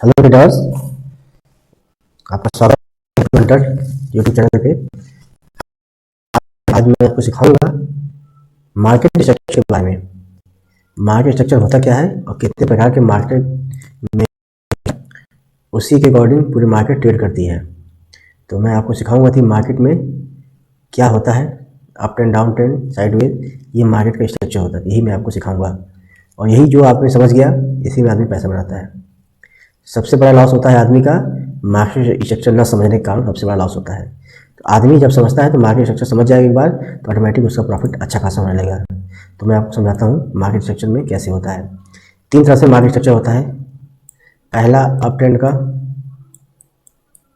Hello readers, आपका स्वागत है मेंटर यूट्यूब चैनल पे। आज मैं आपको सिखाऊंगा मार्केट स्ट्रक्चर के बारे में। मार्केट स्ट्रक्चर होता क्या है और कितने प्रकार के मार्केट में उसी के अकॉर्डिंग पूरी मार्केट ट्रेड करती है। तो मैं आपको सिखाऊंगा कि मार्केट में क्या होता है, up trend, down trend, sideways, ये मार्केट का स्ट्रक्चर होता है। यही मैं आपको सिखाऊंगा और यही जो आपने समझ गया, इसी में आदमी पैसा बनाता है। सबसे बड़ा लॉस होता है आदमी का मार्केट स्ट्रक्चर न समझने के कारण, सबसे बड़ा लॉस होता है। तो आदमी जब समझता है तो मार्केट स्ट्रक्चर समझ जाएगा एक बार, तो ऑटोमेटिक उसका प्रॉफिट अच्छा खासा होने लगेगा। तो मैं आपको समझाता हूँ मार्केट स्ट्रक्चर में कैसे होता है। 3 तरह से मार्केट स्ट्रक्चर होता है। पहला अप ट्रेंड का,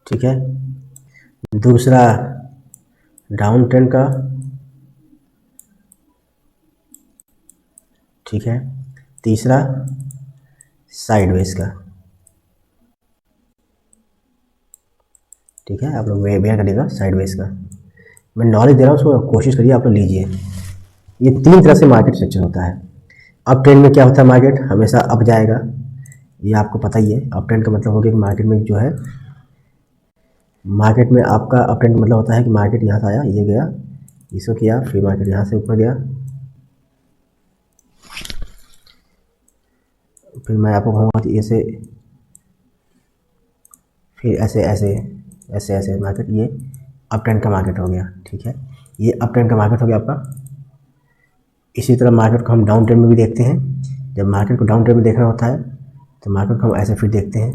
ठीक है। दूसरा डाउन ट्रेंड का, ठीक है। तीसरा साइडवेज का, ठीक है। आप लोग वेयर करिएगा साइडवेज का। मैं नॉलेज दे रहा हूँ, उसको कोशिश करिए आप लोग लीजिए। ये 3 तरह से मार्केट स्ट्रक्चर होता है। अप ट्रेंड में क्या होता है, मार्केट हमेशा अप जाएगा, ये आपको पता ही है। अप ट्रेंड का मतलब हो गया कि मार्केट में जो है, मार्केट में आपका अप ट्रेंड मतलब होता है कि मार्केट यहाँ से आया, ये गया, इसको किया, फिर मार्केट यहाँ से ऊपर गया, फिर मैं आपको कहूँगा कि ऐसे, फिर ऐसे ऐसे ऐसे ऐसे मार्केट, ये अप ट्रेंड का मार्केट हो गया, ठीक है। ये अप ट्रेंड का मार्केट हो गया आपका। इसी तरह मार्केट को हम डाउन ट्रेंड में भी देखते हैं। जब मार्केट को डाउन ट्रेंड में देखना होता है तो मार्केट को हम ऐसे फिर देखते हैं।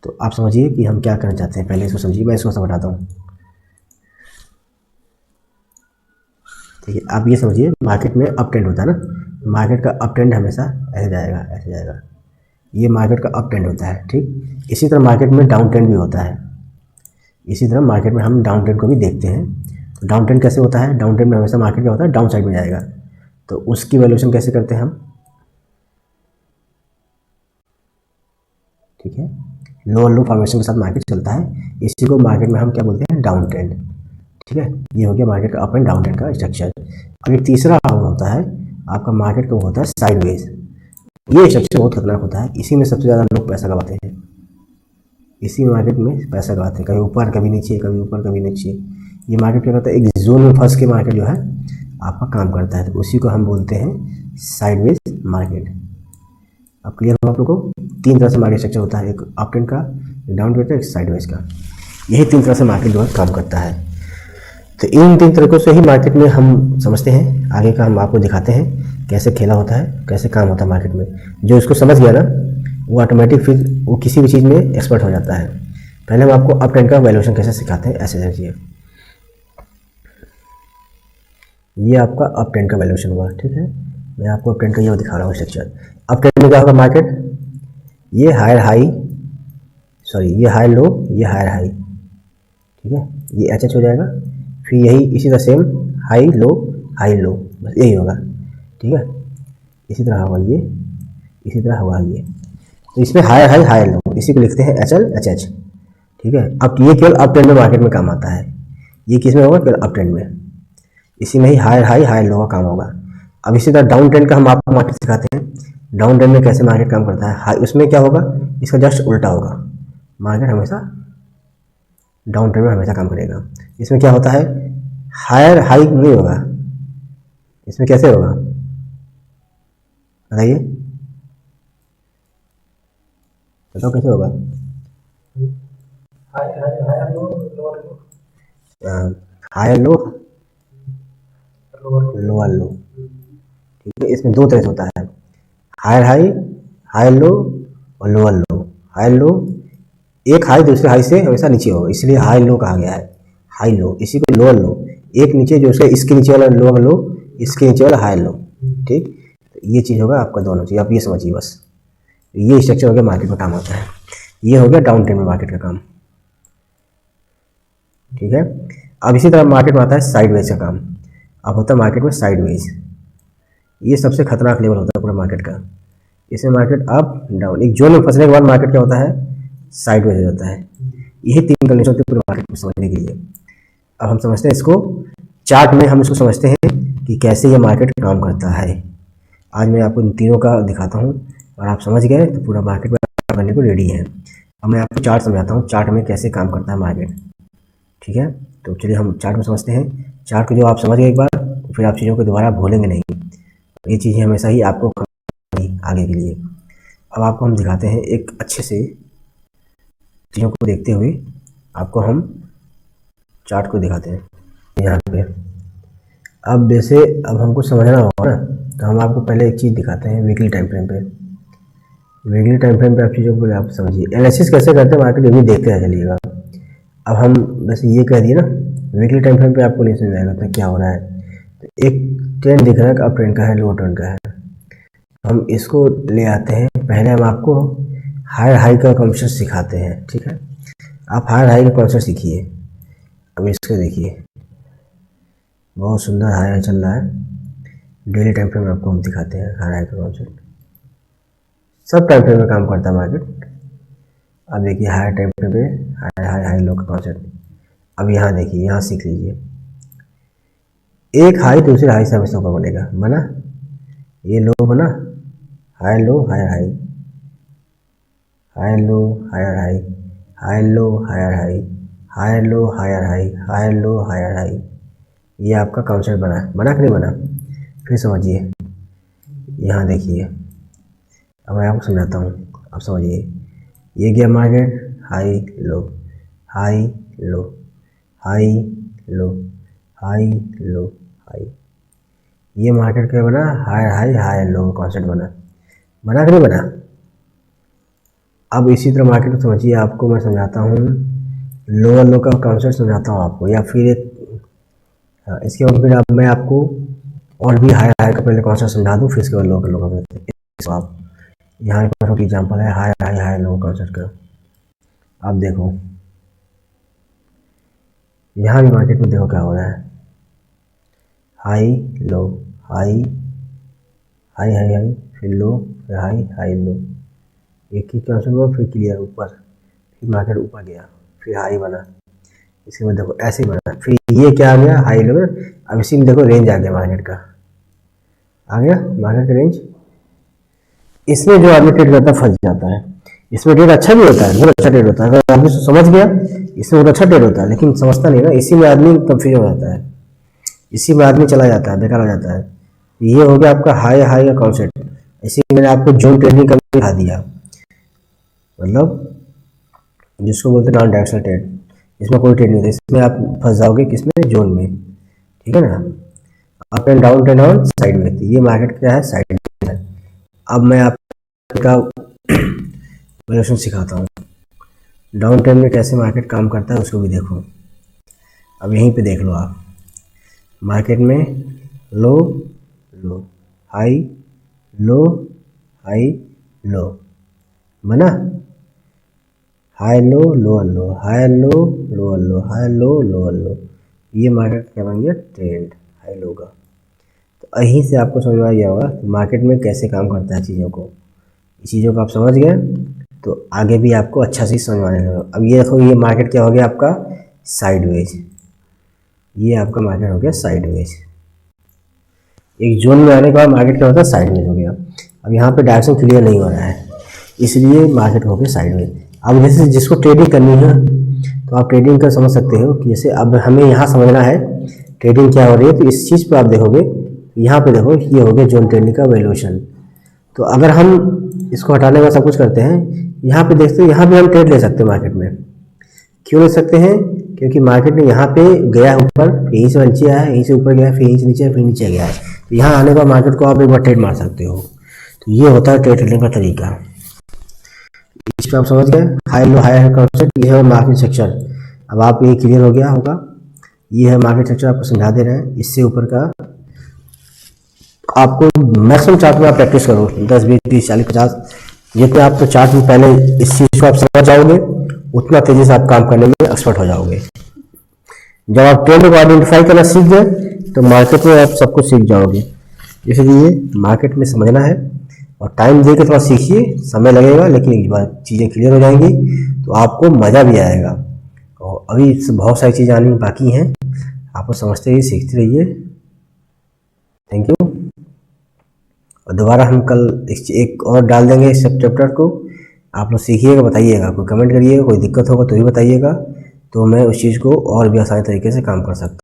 तो आप समझिए कि हम क्या करना चाहते हैं, पहले इसको समझिए, मैं इसको समझाता हूँ, ठीक है। आप ये समझिए, मार्केट में अप ट्रेंड होता है ना, मार्केट का अप ट्रेंड हमेशा ऐसे जाएगा, ऐसे जाएगा, ये मार्केट का अप ट्रेंड होता है, ठीक। इसी तरह मार्केट में डाउन ट्रेंड भी होता है। इसी तरह मार्केट में हम डाउन ट्रेंड को भी देखते हैं। तो डाउन ट्रेंड कैसे होता है, डाउन ट्रेंड में हमेशा मार्केट क्या होता है, डाउन साइड में जाएगा। तो उसकी वैल्यूएशन कैसे करते हैं हम, ठीक है। लो लो फॉर्मेशन के साथ मार्केट चलता है, इसी को मार्केट में हम क्या बोलते हैं, डाउन ट्रेंड, ठीक है। ये हो गया मार्केट का अप एंड डाउन ट्रेंड का स्ट्रक्चर। अब एक तीसरा होता है आपका मार्केट का, होता है साइडवेज। ये स्ट्रक्चर बहुत खतरनाक होता है, इसी में सबसे ज़्यादा लोग पैसा गवाते हैं। इसी मार्केट में पैसा गवाते हैं, कभी ऊपर कभी नीचे, कभी ऊपर कभी नीचे। ये मार्केट क्या करता है, एक जोन में फंस के मार्केट जो है आपका काम करता है, तो उसी को हम बोलते हैं साइडवेज मार्केट। अब क्लियर हो आप लोगों को। 3 तरह से मार्केट स्ट्रक्चर होता है, एक अप ट्रेंड का, एक डाउन ट्रेंड का, एक साइडवेज का। यही 3 तरह से मार्केट जो है काम करता है। तो इन 3 तरीकों से ही मार्केट में हम समझते हैं, आगे का हम आपको दिखाते हैं कैसे खेला होता है, कैसे काम होता है मार्केट में। जो इसको समझ गया ना, वो ऑटोमेटिक फिर वो किसी भी चीज़ में एक्सपर्ट हो जाता है। पहले हम आपको अप ट्रेंड का वैल्यूएशन कैसे सिखाते हैं, ऐसे समझिए। ये आपका अप ट्रेंड का वैल्यूएशन हुआ, ठीक है। मैं आपको अप ट्रेंड का ये दिखा रहा हूँ स्ट्रक्चर। अप ट्रेंड में क्या होगा, मार्केट ये हायर हाई, सॉरी ये हाई लो, ये हायर हाई, ठीक है। ये एच एच हो जाएगा, फिर यही इसी तरह सेम हाई लो, बस यही होगा, ठीक है। इसी तरह होगा ये, इसी तरह होगा ये। तो इसमें हायर हाई हायर लो, इसी को लिखते हैं एच एल एच एच, ठीक है। अब ये केवल अप ट्रेंड में मार्केट में काम आता है। ये किस में होगा, केवल अप ट्रेंड में, इसी में ही हायर हाई हायर लो का काम होगा। अब इसी तरह डाउन ट्रेंड का हम आपको मार्केट सिखाते हैं। डाउन ट्रेंड में कैसे मार्केट काम करता है, हाई, उसमें क्या होगा, इसका जस्ट उल्टा होगा। मार्केट हमेशा डाउन ट्रेंड में हमेशा काम करेगा। इसमें क्या होता है, हायर हाई नहीं होगा। इसमें कैसे होगा बताइए, बताओ कैसे होगा। हायर लो, लोअर लो, ठीक है। इसमें 2 तरह से होता है, हायर हाई, हायर लो और लोअर लो। हायर लो, एक हाई दूसरे हाई से हमेशा नीचे होगा, इसलिए हाई लो कहा गया है। हाई लो, इसी को लोअर लो, एक नीचे जो उसका, इसके नीचे वाला लोअर लो, इसके नीचे वाला हाई लो, ठीक। तो ये चीज़ होगा आपका, दोनों चीज़ आप ये समझिए बस। ये स्ट्रक्चर हो गया मार्केट में काम होता है। ये हो गया डाउन ट्रेंड में मार्केट का काम, ठीक है। अब इसी तरह मार्केट में आता है साइडवेज का काम। अब होता है मार्केट में साइडवेज, ये सबसे खतरनाक लेवल होता है पूरा मार्केट का। इसमें मार्केट अप डाउन, एक जोन में फंसने के बाद मार्केट क्या होता है, साइडवेज हो जाता है। यही 3 कंडीशन होती है पूरे मार्केट में समझने के लिए। अब हम समझते हैं इसको, चार्ट में हम इसको समझते हैं कि कैसे ये मार्केट काम करता है। आज मैं आपको इन तीनों का दिखाता हूँ और आप समझ गए तो पूरा मार्केट में करने को रेडी है। अब मैं आपको चार्ट समझाता हूँ, चार्ट में कैसे काम करता है मार्केट। ठीक है, तो चलिए हम चार्ट में समझते हैं। चार्ट को जो आप समझ गए एक बार, फिर आप चीज़ों को दोबारा भूलेंगे नहीं। ये चीज़ें हमेशा ही आपको आगे के लिए। अब आपको हम दिखाते हैं एक अच्छे से चीज़ों को देखते हुए, आपको हम चार्ट को दिखाते हैं यहाँ पे। अब जैसे अब हमको समझना होगा ना, तो हम आपको पहले एक चीज़ दिखाते हैं वीकली टाइम फ्रेम पे। वीकली टाइम फ्रेम पे आप चीज़ों को आप समझिए, एनालिसिस कैसे करते हैं मार्केट, ये भी देखते रह चलिएगा। अब हम वैसे ये कह दिए ना, वीकली टाइम फ्रेम पे आपको नहीं समझ आएगा तो क्या हो रहा है। तो एक ट्रेंड दिख रहा है, अप ट्रेंड का है, लो ट्रेंड का है। हम इसको ले आते हैं, पहले हम आपको हायर हाई का कॉन्सेप्ट सिखाते हैं। ठीक है, आप हायर हाई का कॉन्सेप्ट सीखिए। अब इसको देखिए, बहुत सुंदर हाई हाई चल रहा है। डेली टाइम फ्रेम में आपको हम दिखाते हैं हायर हाई का कॉन्सेप्ट। सब टाइम फ्रेम में काम करता है मार्केट। अब देखिए हायर टाइम फ्रेम पे हाई हाई हाई लो का कॉन्सेप्ट। अब यहाँ देखिए, यहाँ सीख लीजिए, एक हाई दूसरे हाई से हमेशा ऊपर बनेगा, बना, ये लो बना, high low higher high, high low higher high, high low higher high, high low higher high, high low higher high. ये आपका कॉन्सेप्ट बना, बना कि नहीं बना। फिर समझिए, यहाँ देखिए, अब मैं आपको समझाता हूँ, अब समझिए। ये गया market high low, high low, high low, high low, high. ये मार्केट क्या बना, हाई हाई हाई लो कॉन्सेप्ट बना, बना कि नहीं बना। अब इसी तरह मार्केट को समझिए, आपको मैं समझाता हूँ लोअर लो का कॉन्सेप्ट समझाता हूँ आपको, या फिर एक इसके बाद फिर अब मैं आपको और भी हाई हाई का पहले कॉन्सेप्ट समझा दूँ, फिर इसके बाद लो का लो। आप यहाँ एक एग्जाम्पल है हाई हाई हाई लो कॉन्सेप्ट का। आप देखो यहाँ भी मार्केट में देखो क्या हो रहा है, high low, high high high high, फिर लो, फिर हाई हाई लो। एक ही कॉन्सेप्ट हुआ, फिर क्लियर ऊपर, फिर मार्केट ऊपर गया, फिर हाई बना, इसके बाद देखो ऐसे ही बना, फिर ये क्या आ गया हाई लो। अब इसी में देखो रेंज आ गया मार्केट का, आ गया मार्केट का रेंज। इसमें जो आदमी ट्रेड करता है फंस जाता है। इसमें ट्रेड अच्छा भी होता है, बहुत अच्छा ट्रेड होता है, अगर आदमी समझ गया इसमें बहुत अच्छा ट्रेड होता है, लेकिन समझता नहीं ना, इसी में आदमी कंफ्यूजन हो जाता है, इसी में आदमी चला जाता है, बेकार हो जाता है। ये हो गया आपका हाई हाई का कॉन्सेप्ट। इसी में मैंने आपको जोन ट्रेडिंग का भी दिखा दिया, मतलब जिसको बोलते हैं नॉन डायरेक्शनल ट्रेड। इसमें कोई ट्रेड नहीं होता, इसमें आप फंस जाओगे किसमें, जोन में। ठीक है ना, up and down trade on side में, ये मार्केट क्या है, साइड में है। अब मैं आपका वैल्यूएशन सिखाता हूँ, डाउन ट्रेंड में कैसे मार्केट काम करता है उसको भी देखो। अब यहीं पे देख लो आप, मार्केट में लो लो, हाई लो, हाई लो, बना, हाई लो लोअर लो, हाई लो लोअर लो, हाई लो लोअर लो। ये मार्केट क्या बन गया, ट्रेंड हाई लो का। तो यहीं से आपको समझ में आ गया होगा मार्केट में कैसे काम करता है चीज़ों को। चीज़ों को आप समझ गए तो आगे भी आपको अच्छा से समझ आने लगा। अब ये देखो, ये मार्केट क्या हो गया आपका, साइडवेज। ये आपका मार्केट हो गया साइडवेज। एक जोन में आने के बाद मार्केट क्या होता है, साइडवेज हो गया। अब यहाँ पे डायरेक्शन क्लियर नहीं हो रहा है, इसलिए मार्केट हो गया साइडवेज। अब जैसे जिसको ट्रेडिंग करनी है तो आप ट्रेडिंग कर समझ सकते हो कि जैसे अब हमें यहाँ समझना है ट्रेडिंग क्या हो रही है, तो इस चीज़ पर आप देखोगे, यहाँ पे देखो ये हो गया जोन ट्रेडिंग का वैल्यूएशन। तो अगर हम इसको हटाने का सब कुछ करते हैं, यहाँ पे देखते हैं, यहाँ पे हम ट्रेड ले सकते हैं मार्केट में। क्यों ले सकते हैं, क्योंकि मार्केट में यहाँ पे गया ऊपर, यहीं से नीचे आया, यहीं से ऊपर गया, फिर यहीं से नीचे, फिर नीचे गया है, तो यहाँ आने का मार्केट को आप एक बार ट्रेड मार सकते हो। तो ये होता है ट्रेड ट्रेडिंग का तरीका। इस पर आप समझ गए, हाई लो हाई कॉन्सेप्ट, ये है मार्केट सेक्शन। अब आप ये क्लियर हो गया होगा, ये है मार्केट सेक्शन, आपको समझा दे रहे हैं। इससे ऊपर का आपको मैक्सिमम चार्ट में आप प्रैक्टिस करो, 10 20 30 40 50, जितने आप तो चार्ट में पहले इस चीज़ को आप समझ जाओगे, उतना तेजी से आप काम करने में एक्सपर्ट हो जाओगे। जब आप ट्रेंड को आइडेंटिफाई करना सीख गए तो मार्केट में आप सब कुछ सीख जाओगे। इसलिए मार्केट में समझना है और टाइम दे के थोड़ा सीखिए, समय लगेगा, लेकिन एक बार चीज़ें क्लियर हो जाएंगी तो आपको मज़ा भी आएगा। और अभी बहुत सारी चीज़ें आनी बाकी हैं, आपको समझते रहिए, सीखते रहिए। Thank you. और दोबारा हम कल एक और डाल देंगे इस सब चैप्टर को। आप लोग सीखिएगा, बताइएगा, कोई कमेंट करिएगा, कोई दिक्कत होगा तो भी बताइएगा, तो मैं उस चीज़ को और भी आसान तरीके से काम कर सकता हूँ।